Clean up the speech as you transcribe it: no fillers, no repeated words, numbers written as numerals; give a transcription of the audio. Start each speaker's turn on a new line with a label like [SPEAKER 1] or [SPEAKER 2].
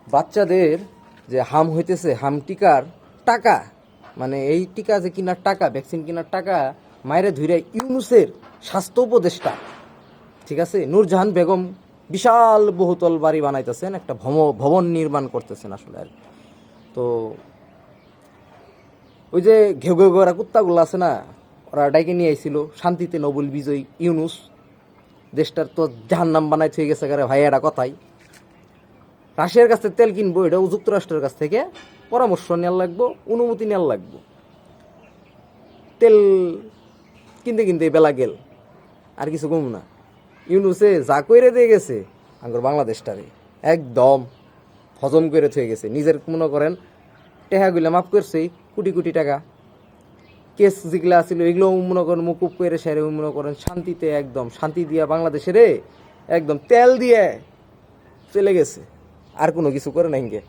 [SPEAKER 1] বাচ্চাদের যে হাম হইতেছে, হাম টিকার টাকা, মানে এই টিকা যে কিনার টাকা, ভ্যাকসিন কিনার টাকা মায়েরে ধুইরা ইউনুসের স্বাস্থ্য উপদেষ্টা, ঠিক আছে, নূরজাহান বেগম বিশাল বহুতল বাড়ি বানাইতেছেন, একটা ভবন নির্মাণ করতেছেন আসলে আর কি। তো ওই যে ঘেউ ঘেউ করা কুত্তাগুলো আছে না, ওরা ডাইকে নিয়ে আইছিল শান্তিতে নোবেল বিজয়ী ইউনুস, দেশটার তো জাহান্নাম বানাই হয়ে গেছে কারে ভাই, এটা কথাই। রাশিয়ার কাছ থেকে তেল কিনবো, এটাও যুক্তরাষ্ট্রের কাছ থেকে পরামর্শ নেওয়া লাগবো, অনুমতি নেওয়া লাগবো। তেল কিনতে কিনতে বেলা গেল, আর কিছু কম না। ইউনুসে যা কইরে দিয়ে গেছে আঙ্গুর বাংলাদেশটারে একদম হজম করে থয়ে গেছে। নিজের মনে করেন টেহাগুলা মাফ করছে, কোটি কোটি টাকা, কেস যেগুলো আছিল এগুলো মনে করেন মুকুব করে সেরে মনে করেন শান্তিতে, একদম শান্তি দিয়া বাংলাদেশের একদম তেল দিয়ে চলে গেছে, আর কোনো কিছু করে নাই গে।